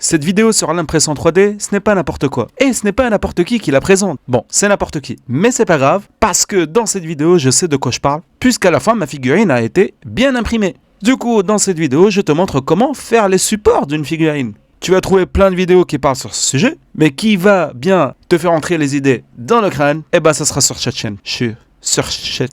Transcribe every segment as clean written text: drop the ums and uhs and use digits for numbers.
Cette vidéo sur l'impression 3D, ce n'est pas n'importe quoi. Et ce n'est pas n'importe qui la présente. Bon, c'est n'importe qui. Mais c'est pas grave, parce que dans cette vidéo, je sais de quoi je parle, puisqu'à la fin, ma figurine a été bien imprimée. Du coup, dans cette vidéo, je te montre comment faire les supports d'une figurine. Tu vas trouver plein de vidéos qui parlent sur ce sujet, mais qui va bien te faire entrer les idées dans le crâne, et bah ça sera sur cette chaîne.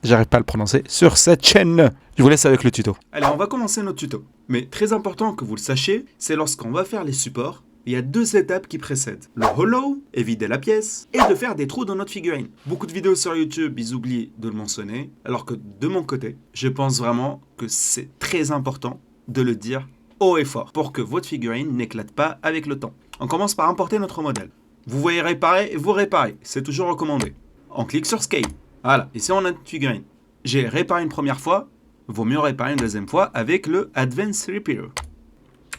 J'arrive pas à le prononcer, sur cette chaîne. Je vous laisse avec le tuto. Allez, on va commencer notre tuto. Mais très important que vous le sachiez, c'est lorsqu'on va faire les supports, il y a deux étapes qui précèdent. Le hollow, et vider la pièce, et de faire des trous dans notre figurine. Beaucoup de vidéos sur YouTube, ils oublient de le mentionner, alors que de mon côté, je pense vraiment que c'est très important de le dire haut et fort, pour que votre figurine n'éclate pas avec le temps. On commence par importer notre modèle. Vous voyez réparer, vous réparez, c'est toujours recommandé. On clique sur Scale. Voilà, ici on a notre figurine. J'ai réparé une première fois, vaut mieux réparer une deuxième fois avec le Advanced Repair.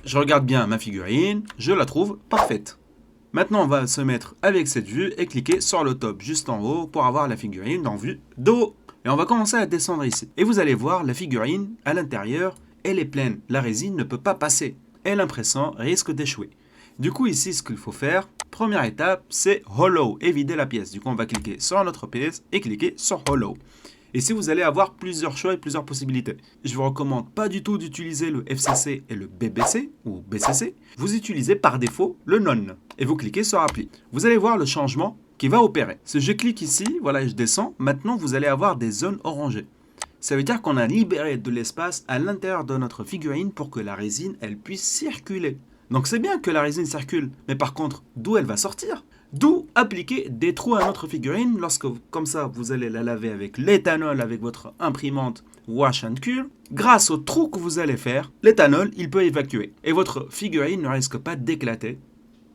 Je regarde bien ma figurine, je la trouve parfaite. Maintenant on va se mettre avec cette vue et cliquer sur le top juste en haut pour avoir la figurine en vue de haut. Et on va commencer à descendre ici. Et vous allez voir la figurine à l'intérieur, elle est pleine. La résine ne peut pas passer et l'impression risque d'échouer. Du coup ici ce qu'il faut faire, première étape c'est hollow et vider la pièce. Du coup on va cliquer sur notre pièce et cliquer sur hollow. Ici vous allez avoir plusieurs choix et plusieurs possibilités. Je vous recommande pas du tout d'utiliser le FCC et le BBC ou BCC. Vous utilisez par défaut le non et vous cliquez sur appli. Vous allez voir le changement qui va opérer. Si je clique ici, voilà et je descends, maintenant vous allez avoir des zones orangées. Ça veut dire qu'on a libéré de l'espace à l'intérieur de notre figurine pour que la résine elle puisse circuler. Donc c'est bien que la résine circule, mais par contre, d'où elle va sortir? D'où appliquer des trous à notre figurine lorsque, comme ça, vous allez la laver avec l'éthanol avec votre imprimante Wash and Cure. Grâce aux trous que vous allez faire, l'éthanol, il peut évacuer. Et votre figurine ne risque pas d'éclater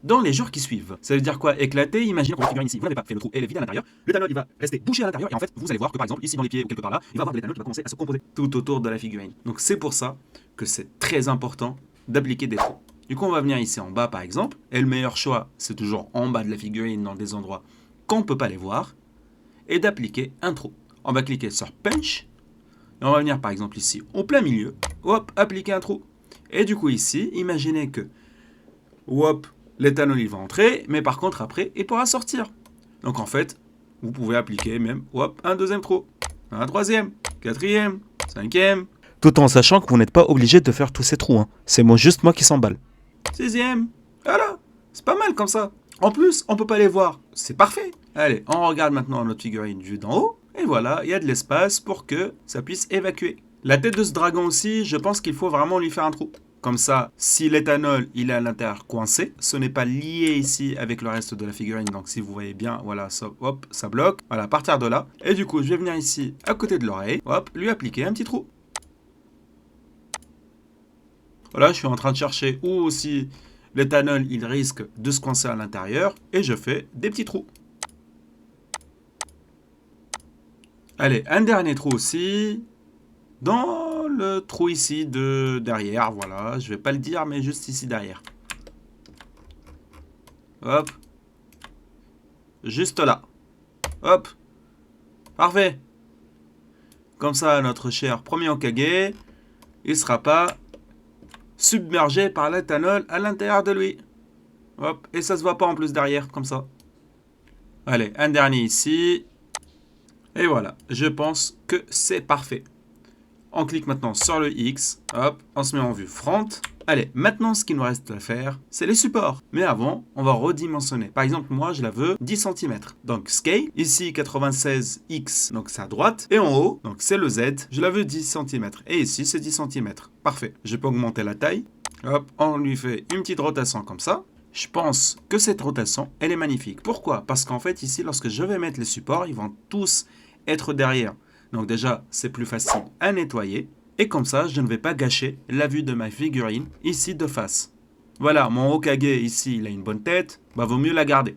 dans les jours qui suivent. Ça veut dire quoi éclater? Imaginez que votre figurine ici, vous n'avez pas fait le trou, elle est vide à l'intérieur. L'éthanol, il va rester bouché à l'intérieur et en fait, vous allez voir que par exemple, ici dans les pieds ou quelque part là, il va y avoir de l'éthanol qui va commencer à se composer tout autour de la figurine. Donc c'est pour ça que c'est très important d'appliquer des trous. Du coup, on va venir ici en bas par exemple, et le meilleur choix, c'est toujours en bas de la figurine dans des endroits qu'on ne peut pas les voir, et d'appliquer un trou. On va cliquer sur Punch, et on va venir par exemple ici au plein milieu, hop, appliquer un trou. Et du coup ici, imaginez que, hop, l'éthanol il va entrer, mais par contre après, il pourra sortir. Donc en fait, vous pouvez appliquer même, hop, un deuxième trou, un troisième, quatrième, cinquième, tout en sachant que vous n'êtes pas obligé de faire tous ces trous, hein. C'est juste moi qui s'emballe. Sixième, voilà, c'est pas mal comme ça. En plus, on peut pas les voir, c'est parfait. Allez, on regarde maintenant notre figurine vue d'en haut, et voilà, il y a de l'espace pour que ça puisse évacuer. La tête de ce dragon aussi, je pense qu'il faut vraiment lui faire un trou. Comme ça, si l'éthanol il est à l'intérieur coincé, ce n'est pas lié ici avec le reste de la figurine. Donc si vous voyez bien, voilà, ça, hop, ça bloque. Voilà, à partir de là. Et du coup, je vais venir ici, à côté de l'oreille, hop, lui appliquer un petit trou. Voilà, je suis en train de chercher où aussi l'éthanol il risque de se coincer à l'intérieur et je fais des petits trous. Allez, un dernier trou aussi dans le trou ici de derrière, voilà, je vais pas le dire mais juste ici derrière. Hop. Juste là. Hop. Parfait. Comme ça notre cher premier Hokage, il sera pas submergé par l'éthanol à l'intérieur de lui. Hop, et ça se voit pas en plus derrière, comme ça. Allez, un dernier ici. Et voilà, je pense que c'est parfait. On clique maintenant sur le X. Hop, on se met en vue front. Allez, maintenant ce qu'il nous reste à faire, c'est les supports. Mais avant, on va redimensionner. Par exemple, moi, je la veux 10 cm. Donc, Scale, ici 96X, donc c'est à droite. Et en haut, donc c'est le Z, je la veux 10 cm. Et ici, c'est 10 cm. Parfait. Je peux augmenter la taille. Hop, on lui fait une petite rotation comme ça. Je pense que cette rotation, elle est magnifique. Pourquoi? Parce qu'en fait, ici, lorsque je vais mettre les supports, ils vont tous être derrière. Donc déjà, c'est plus facile à nettoyer. Et comme ça, je ne vais pas gâcher la vue de ma figurine ici de face. Voilà, mon Hokage ici, il a une bonne tête. Bah, vaut mieux la garder.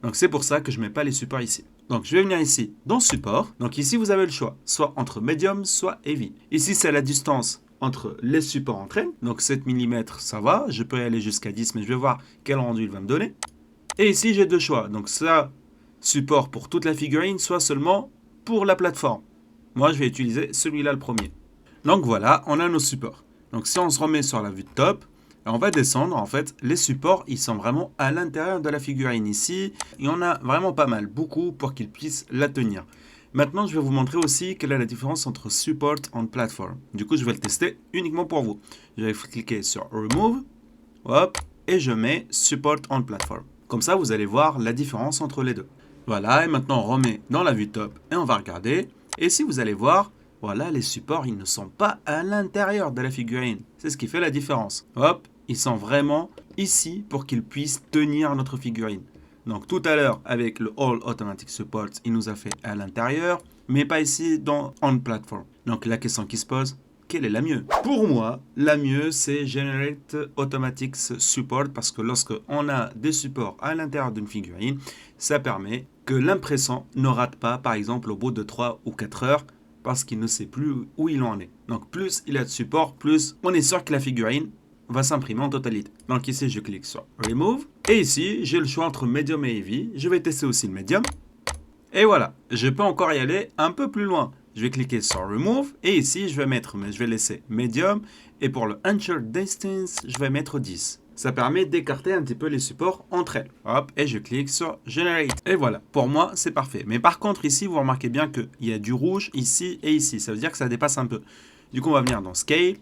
Donc c'est pour ça que je ne mets pas les supports ici. Donc je vais venir ici dans support. Donc ici, vous avez le choix. Soit entre medium, soit heavy. Ici, c'est la distance entre les supports entre elles. Donc 7 mm, ça va. Je peux aller jusqu'à 10, mais je vais voir quel rendu il va me donner. Et ici, j'ai deux choix. Donc ça, support pour toute la figurine, soit seulement pour la plateforme. Moi, je vais utiliser celui-là le premier. Donc voilà, on a nos supports. Donc si on se remet sur la vue de top, Alors on va descendre, en fait, les supports, ils sont vraiment à l'intérieur de la figurine ici. Il y en a vraiment pas mal, beaucoup pour qu'ils puissent la tenir. Maintenant, je vais vous montrer aussi quelle est la différence entre Support and Platform. Du coup, je vais le tester uniquement pour vous. Je vais cliquer sur Remove, hop, et je mets Support and Platform. Comme ça, vous allez voir la différence entre les deux. Voilà, et maintenant on remet dans la vue top et on va regarder. Et si vous allez voir, voilà, les supports, ils ne sont pas à l'intérieur de la figurine. C'est ce qui fait la différence. Hop, ils sont vraiment ici pour qu'ils puissent tenir notre figurine. Donc tout à l'heure, avec le All Automatic Support, il nous a fait à l'intérieur, mais pas ici dans On Platform. Donc la question qui se pose, quelle est la mieux? Pour moi, la mieux, c'est Generate Automatic Support parce que lorsque on a des supports à l'intérieur d'une figurine, ça permet que l'impressant ne rate pas, par exemple, au bout de 3 ou 4 heures parce qu'il ne sait plus où il en est. Donc plus il y a de support, plus on est sûr que la figurine va s'imprimer en totalité. Donc ici, je clique sur Remove. Et ici, j'ai le choix entre Medium et Heavy. Je vais tester aussi le Medium. Et voilà, je peux encore y aller un peu plus loin. Je vais cliquer sur Remove et ici, je vais laisser Medium. Et pour le Ensure Distance, je vais mettre 10. Ça permet d'écarter un petit peu les supports entre elles. Hop, et je clique sur Generate. Et voilà, pour moi, c'est parfait. Mais par contre, ici, vous remarquez bien qu'il y a du rouge ici et ici. Ça veut dire que ça dépasse un peu. Du coup, on va venir dans Scale,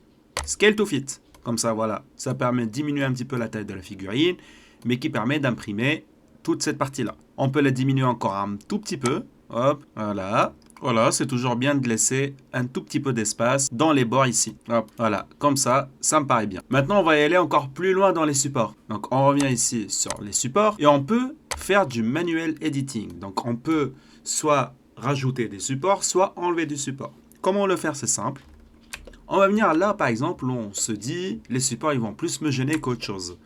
Scale to Fit. Comme ça, voilà, ça permet de diminuer un petit peu la taille de la figurine, mais qui permet d'imprimer toute cette partie-là. On peut la diminuer encore un tout petit peu. Hop, voilà. Voilà, c'est toujours bien de laisser un tout petit peu d'espace dans les bords ici. Hop, voilà, comme ça, ça me paraît bien. Maintenant, on va y aller encore plus loin dans les supports. Donc, on revient ici sur les supports et on peut faire du manuel editing. Donc, on peut soit rajouter des supports, soit enlever du support. Comment le faire? C'est simple. On va venir là, par exemple, où on se dit, les supports, ils vont plus me gêner qu'autre chose.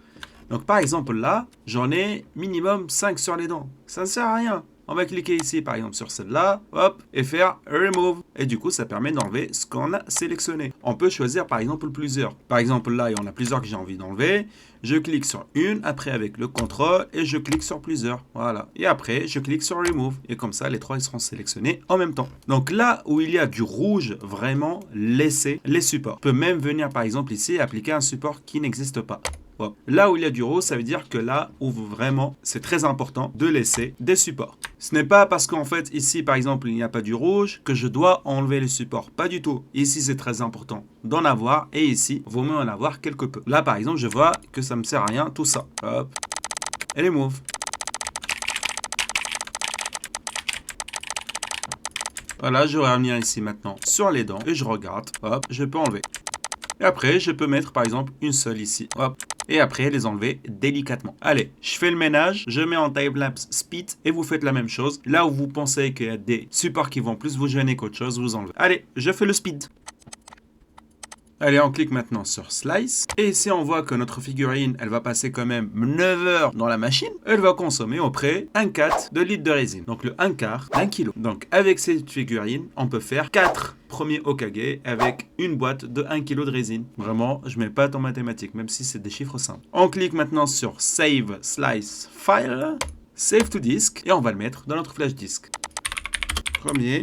Donc, par exemple, là, j'en ai minimum 5 sur les dents. Ça ne sert à rien. On va cliquer ici, par exemple, sur celle-là, hop, et faire Remove. Et du coup, ça permet d'enlever ce qu'on a sélectionné. On peut choisir, par exemple, plusieurs. Par exemple, là, il y en a plusieurs que j'ai envie d'enlever. Je clique sur une, après avec le contrôle, et je clique sur plusieurs. Voilà. Et après, je clique sur Remove. Et comme ça, les trois, ils seront sélectionnés en même temps. Donc là où il y a du rouge, vraiment, laissez les supports. On peut même venir, par exemple, ici, et appliquer un support qui n'existe pas. Bon. Là où il y a du rose, ça veut dire que là où vraiment, c'est très important de laisser des supports. Ce n'est pas parce qu'en fait, ici, par exemple, il n'y a pas du rouge que je dois enlever les supports. Pas du tout. Ici, c'est très important d'en avoir. Et ici, il vaut mieux en avoir quelque peu. Là, par exemple, je vois que ça ne me sert à rien, tout ça. Hop. Et les move. Voilà, je vais revenir ici maintenant sur les dents. Et je regarde. Hop, je peux enlever. Et après, je peux mettre par exemple une seule ici. Hop. Et après, les enlever délicatement. Allez, je fais le ménage, je mets en time-lapse speed et vous faites la même chose. Là où vous pensez qu'il y a des supports qui vont plus vous gêner qu'autre chose, vous enlevez. Allez, je fais le speed. Allez, on clique maintenant sur Slice. Et ici, on voit que notre figurine, elle va passer quand même 9 heures dans la machine. Elle va consommer au près 1/4 de litre de résine. Donc le 1/4 d'un kilo. Donc avec cette figurine, on peut faire 4 premiers Hokage avec une boîte de 1 kg de résine. Vraiment, je mets pas en mathématiques, même si c'est des chiffres simples. On clique maintenant sur Save Slice File. Save to Disk. Et on va le mettre dans notre flash disk. Premier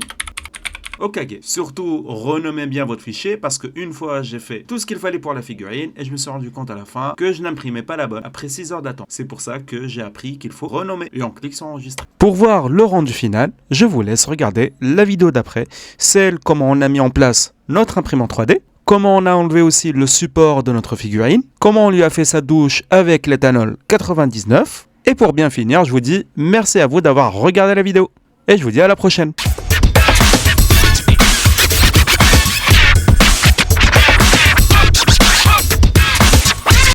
Hokage. Surtout, renommez bien votre fichier parce qu'une fois, j'ai fait tout ce qu'il fallait pour la figurine et je me suis rendu compte à la fin que je n'imprimais pas la bonne après 6 heures d'attente. C'est pour ça que j'ai appris qu'il faut renommer et on clique sur enregistrer. Pour voir le rendu final, je vous laisse regarder la vidéo d'après, celle comment on a mis en place notre imprimante 3D, comment on a enlevé aussi le support de notre figurine, comment on lui a fait sa douche avec l'éthanol 99. Et pour bien finir, je vous dis merci à vous d'avoir regardé la vidéo et je vous dis à la prochaine.